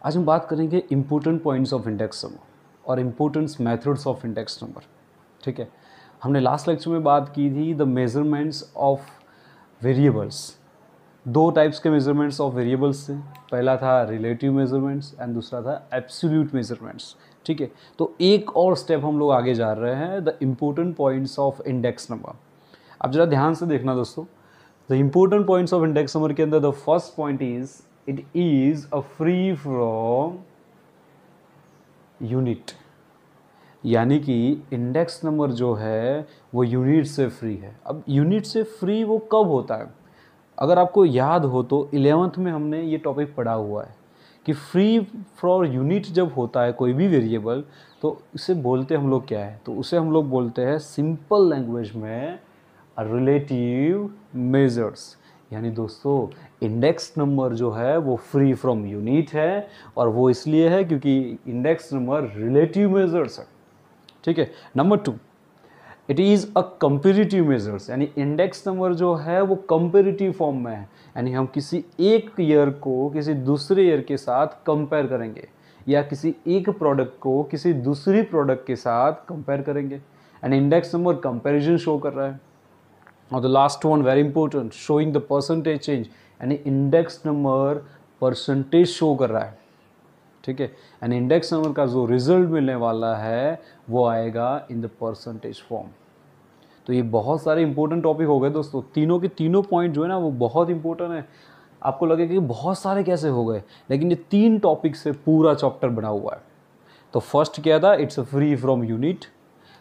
आज हम बात करेंगे important points of index number और important methods of index number. ठीक है, हमने लास्ट लेक्चर में बात की थी द मेजरमेंट्स ऑफ वेरिएबल्स। दो टाइप्स के मेजरमेंट्स ऑफ वेरिएबल्स थे, पहला था रिलेटिव मेजरमेंट्स एंड दूसरा था एब्सोल्यूट मेजरमेंट्स। ठीक है, तो एक और स्टेप हम लोग आगे जा रहे हैं, the important points of index number. अब जरा ध्यान से देखना दोस्तों, the important points of index number के अंदर the first point is it is a free from unit, यानी कि इंडेक्स नंबर जो है वो यूनिट से फ्री है। अब यूनिट से फ्री वो कब होता है? अगर आपको याद हो तो 11th में हमने ये टॉपिक पढ़ा हुआ है कि फ्री फॉर यूनिट जब होता है कोई भी वेरिएबल, तो इसे बोलते हम लोग क्या है, तो उसे हम लोग बोलते हैं सिंपल लैंग्वेज में रिलेटिव मेजर्स। यानी दोस्तों इंडेक्स नंबर जो है वो फ्री फ्रॉम यूनिट है, और वो इसलिए है क्योंकि इंडेक्स नंबर रिलेटिव मेजर्स है। ठीक है, number 2, it is a comparative measures, यानी इंडेक्स नंबर जो है वो कंपेरेटिव फॉर्म में है, यानी हम किसी एक ईयर को किसी दूसरे ईयर के साथ कंपेयर करेंगे, या किसी एक प्रोडक्ट को किसी दूसरी प्रोडक्ट के साथ कंपेयर करेंगे, and index number comparison show कर रहा है। और the last one very important, showing the percentage change, यानी इंडेक्स नंबर परसेंटेज शो कर रहा है। ठीक है, यानी इंडेक्स नंबर का जो रिजल्ट मिलने वाला है वो आएगा इन द परसेंटेज फॉर्म। तो ये बहुत सारे इंपॉर्टेंट टॉपिक हो गए दोस्तों, तीनों के तीनों पॉइंट जो है ना वो बहुत इंपॉर्टेंट है। आपको लगेगा कि बहुत सारे कैसे हो गए, लेकिन ये 3 टॉपिक से पूरा चैप्टर बना हुआ है। तो फर्स्ट क्या था, it's a free from unit.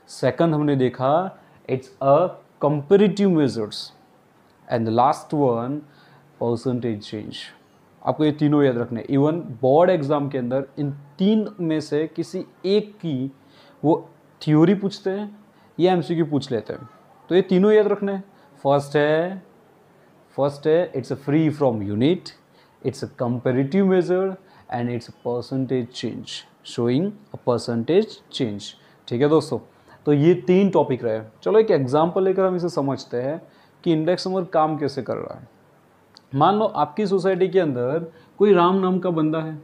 Second हमने देखा it's a comparative measures, and the last one percentage change. आपको ये तीनों याद रखने, इवन बोर्ड एग्जाम के अंदर इन 3 में से किसी एक की वो थ्योरी पूछते हैं या एमसीक्यू पूछ लेते हैं, तो ये तीनों याद रखने। फर्स्ट है it's a free from unit, it's a comparative measure, and it's a percentage change, showing a percentage change. ठीक है दोस्तों, तो ये 3 टॉपिक रहे। चलो एक एग्जांपल लेकर हम इसे समझते हैं कि इंडेक्स नंबर काम कैसे कर रहा है। मान लो आपकी सोसाइटी के अंदर कोई राम नाम का बंदा है।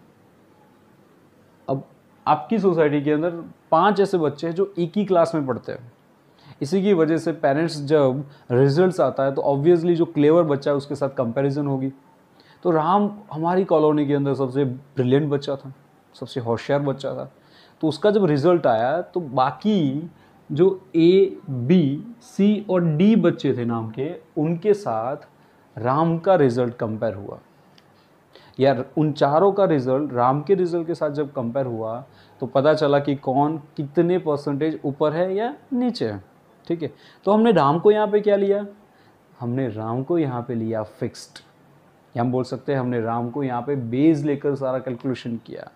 अब आपकी सोसाइटी के अंदर 5 ऐसे बच्चे हैं जो एक ही क्लास में पढ़ते हैं। इसी की वजह से पेरेंट्स जब रिजल्ट्स आता है तो ऑब्वियसली जो क्लेवर बच्चा है उसके साथ कंपैरिजन होगी। तो राम हमारी कॉलोनी के अंदर सबसे ब्रिलियंट बच्चा था, सबसे होशियार बच्चा था। तो उसका जब रिजल्ट आया तो बाकी जो ए बी सी और डी बच्चे थे नाम के, उनके साथ राम का रिजल्ट कंपेयर हुआ, या उन चारों का रिजल्ट राम के रिजल्ट के साथ जब कंपेयर हुआ तो पता चला कि कौन कितने परसेंटेज ऊपर है या नीचे है। ठीक है, तो हमने राम को यहाँ पे क्या लिया, हमने राम को यहाँ पे लिया फिक्स्ड, या हम बोल सकते हैं हमने राम को यहाँ पे बेस लेकर सारा कैलकुलेशन किया।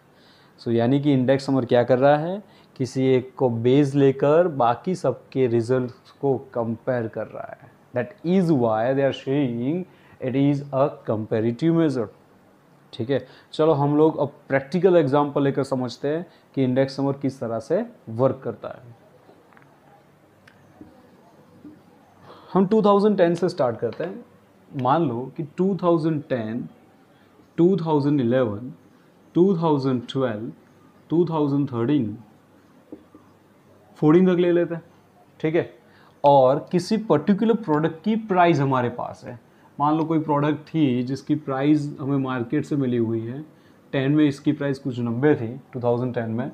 सो यानी कि इंडेक्स नंबर क्या कर रहा है, किसी एक को बेस लेकर बाकी सबके रिजल्ट को कंपेयर कर रहा है। That is why they are saying it is a comparative measure. ठीक है, चलो हम लोग अब प्रैक्टिकल एग्जांपल लेकर समझते हैं कि इंडेक्स नंबर किस तरह से वर्क करता है। हम 2010 से स्टार्ट करते हैं। मान लो कि 2010, 2011, 2012, 2013, 14 तक ले लेते हैं। ठीक है, और किसी पर्टिकुलर प्रोडक्ट की प्राइस हमारे पास है। मान लो कोई प्रोडक्ट थी जिसकी प्राइस हमें मार्केट से मिली हुई है 10 में, इसकी प्राइस कुछ 90 थी 2010 में,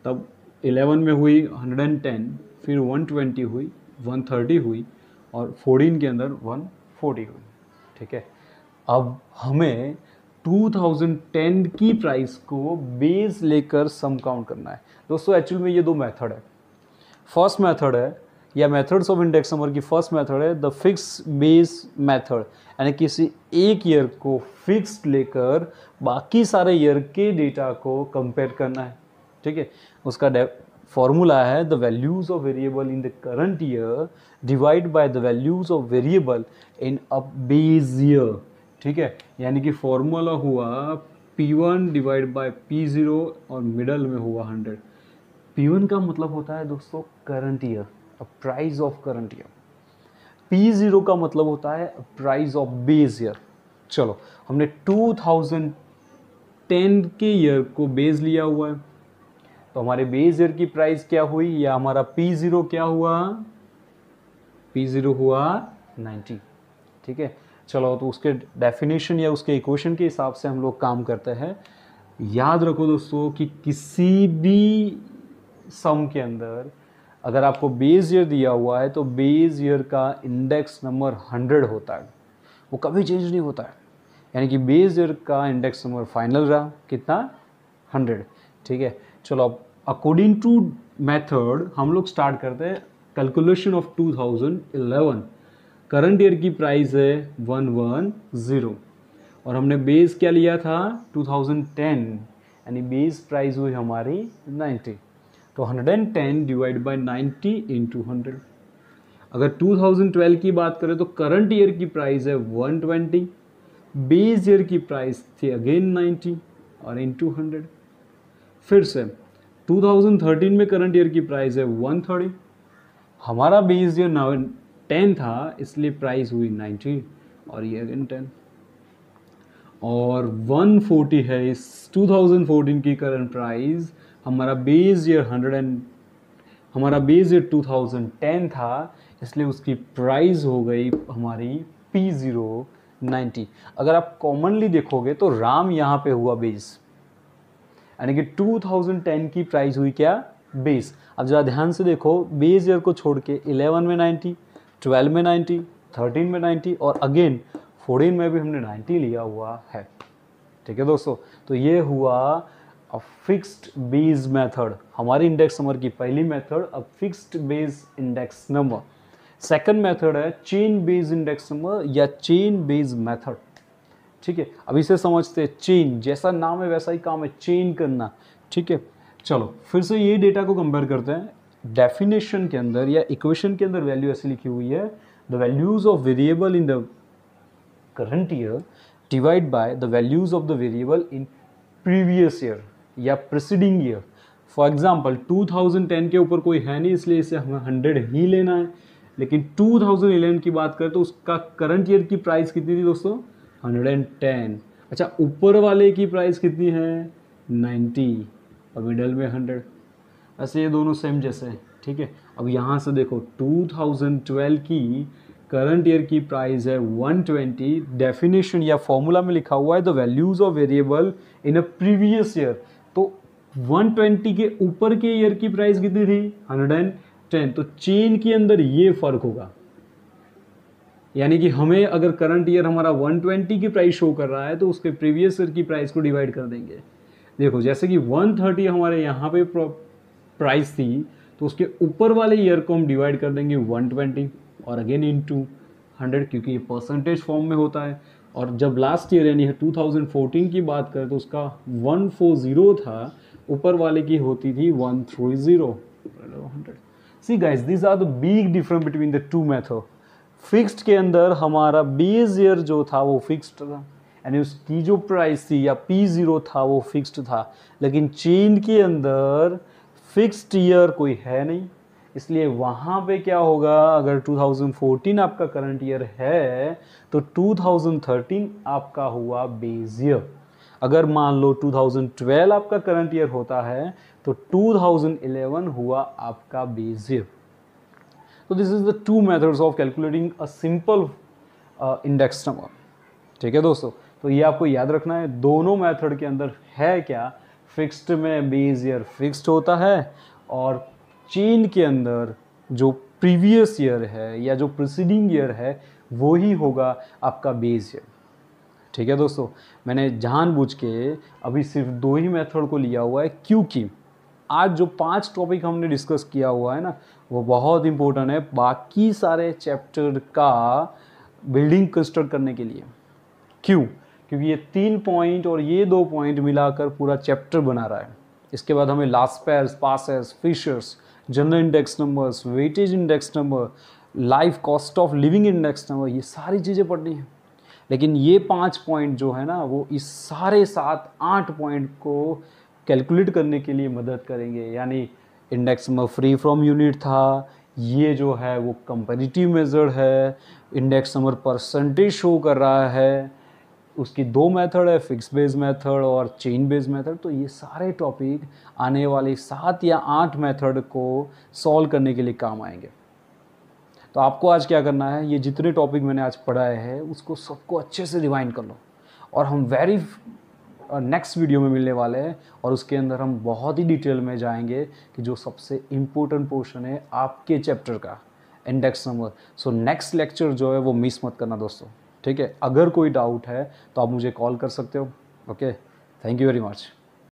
तब 11 में हुई 110, फिर 120 हुई, 130 हुई, और 14 के अंदर 140 हुई। ठीक है, अब हमें 2010 की प्राइस को बेस लेकर सम काउंट करना है। दोस्तों एक्चुअल में ये 2 मेथड है। फर्स्ट मेथड है, या मेथड्स ऑफ इंडेक्स नंबर की फर्स्ट मेथड है द फिक्स बेस मेथड, यानी किसी एक ईयर को फिक्स्ड लेकर बाकी सारे ईयर के डेटा को कंपेयर करना है। ठीक है, उसका फॉर्मूला है the values of variable in the current year divide by the values of variable in a base year. ठीक है, यानी कि फॉर्मूला हुआ P1 डिवाइड बाय P0 और मिडल में हुआ 100। P1 का मतलब होता है दोस्तों current year, price of current year. P0 का मतलब होता है प्राइस ऑफ बेस ईयर। चलो हमने 2010 2010 के ईयर को बेस लिया हुआ है, तो हमारे बेस ईयर की प्राइस क्या हुई, या हमारा P0 क्या हुआ, P0 हुआ 90। ठीक है, चलो तो उसके डेफिनेशन या उसके इक्वेशन के हिसाब से हम लोग काम करते हैं। याद रखो दोस्तों कि किसी भी सम के अंदर अगर आपको बेस ईयर दिया हुआ है तो बेस ईयर का इंडेक्स नंबर 100 होता है, वो कभी चेंज नहीं होता है। यानी कि बेस ईयर का इंडेक्स नंबर फाइनल रहा कितना, 100। ठीक है, चलो अब अकॉर्डिंग टू मेथड हम लोग स्टार्ट करते हैं कैलकुलेशन ऑफ 2011। करंट ईयर की प्राइस है 110 और हमने बेस क्या लिया था 2010, यानी बेस प्राइस हुई हमारी 90। तो 110 डिवाइड बाय 90 इंटू 100। अगर 2012 की बात करें तो करंट ईयर की प्राइस है 120, बेस ईयर की प्राइस थी अगेन 90 और इंटू 100। फिर से 2013 में करंट ईयर की प्राइस है 130, हमारा बेस ईयर 10 था इसलिए प्राइस हुई 90 और ये अगेन 10 और 140 है इस 2014 की करंट प्राइस। हमारा बेस ईयर 2010 था इसलिए उसकी प्राइस हो गई हमारी P0 90। अगर आप कॉमनली देखोगे तो राम यहाँ पे हुआ बेस, यानी कि 2010 की प्राइस हुई क्या, बेस। अब जरा ध्यान से देखो, बेस ईयर को छोड़ के 11 में 90, 12 में 90, 13 में 90 और अगेन 14 में भी हमने 90 लिया हुआ है। ठीक है दोस्तों, तो ये हुआ फिक्स्ड बेस मेथड, हमारी इंडेक्स नंबर की पहली मेथड। अब fixed base index number second method है चेन बेस इंडेक्स नंबर या चेन बेस मेथड। ठीक है, अब इसे समझते हैं। चेन जैसा नाम है वैसा ही काम है, चेन करना। ठीक है, चलो फिर से ये डेटा को कंपेयर करते हैं। डेफिनेशन के अंदर या इक्वेशन के अंदर वैल्यू ऐसी लिखी हुई है, the values of variable in the current year divide by the values of the variable in previous year या प्रीसीडिंग ईयर। फॉर एग्जाम्पल 2010 के ऊपर कोई है नहीं इसलिए इसे हमें 100 ही लेना है, लेकिन 2011 की बात करें तो उसका करंट ईयर की प्राइस कितनी थी दोस्तों, 110। अच्छा, ऊपर वाले की प्राइस कितनी है, 90 और मिडल में 100। ऐसे ये दोनों सेम जैसे हैं। ठीक है, अब यहाँ से देखो 2012 की करंट ईयर की प्राइस है 120। डेफिनेशन या फॉर्मूला में लिखा हुआ है the values of variable in a previous year. तो 120 के ऊपर के ईयर की प्राइस कितनी थी, 110। तो चेन के अंदर ये फर्क होगा, यानी कि हमें अगर करंट ईयर हमारा 120 की प्राइस शो कर रहा है तो उसके प्रीवियस ईयर की प्राइस को डिवाइड कर देंगे। देखो जैसे कि 130 हमारे यहाँ पे प्राइस थी तो उसके ऊपर वाले ईयर को हम डिवाइड कर देंगे 120 और अगेन इनटू 100, क्योंकि ये परसेंटेज फॉर्म में होता है। और जब लास्ट ईयर यानी 2014 की बात करें तो उसका 140 था, ऊपर वाले की होती थी 130। See guys, this are the big difference between the two method. Fixed के अंदर हमारा बेस ईयर जो था वो फिक्स्ड था, यानी उसकी जो प्राइस थी या P0 था वो फिक्स्ड था, लेकिन चेन के अंदर फिक्स्ड ईयर कोई है नहीं, इसलिए वहाँ पे क्या होगा, अगर 2014 आपका करंट ईयर है तो 2013 आपका हुआ बेस ईयर। अगर मान लो 2012 आपका करंट ईयर होता है तो 2011 हुआ आपका बेस ईयर। तो this is the two methods of calculating a simple index number. ठीक है दोस्तों, तो ये आपको याद रखना है। दोनों मेथड के अंदर है क्या, फिक्स्ड में बेस ईयर फिक्स्ड होता है और चेन के अंदर जो प्रीवियस ईयर है या जो प्रीसीडिंग ईयर है वो ही होगा आपका बेस ईयर। ठीक है दोस्तों, मैंने जानबूझ के अभी सिर्फ दो ही मेथड को लिया हुआ है क्योंकि आज जो 5 टॉपिक हमने डिस्कस किया हुआ है ना वो बहुत इंपॉर्टेंट है बाकी सारे चैप्टर का बिल्डिंग कंस्ट्रक्ट करने के लिए। क्यों, क्योंकि ये 3 पॉइंट और ये 2 पॉइंट मिलाकर पूरा चैप्टर बना रहा है। इसके बाद हमें Laspeyres, Paasche's, Fisher's, general index numbers, weightage index number, life cost of living index number, ये सारी चीज़ें पढ़नी है। लेकिन ये 5 पॉइंट जो है ना वो इस सारे 7-8 पॉइंट को कैलकुलेट करने के लिए मदद करेंगे। यानी index number free from unit था, ये जो है वो कंपैरेटिव मेजर है, इंडेक्स नंबर परसेंटेज शो कर रहा है, उसकी दो मेथड है, फिक्स बेस मेथड और चेन बेस मेथड। तो ये सारे टॉपिक आने वाले 7 या 8 मेथड को सॉल्व करने के लिए काम आएंगे। तो आपको आज क्या करना है, ये जितने टॉपिक मैंने आज पढ़ाए हैं उसको सबको अच्छे से रिवाइंड कर लो, और हम वेरी नेक्स्ट वीडियो में मिलने वाले हैं, और उसके अंदर हम बहुत ही डिटेल में जाएंगे कि जो सबसे इम्पोर्टेंट पोर्शन है आपके चैप्टर का, index number. So next lecture जो है वो मिस मत करना दोस्तों, ठीक है। अगर कोई डाउट है तो आप मुझे कॉल कर सकते हो। Okay, thank you very much.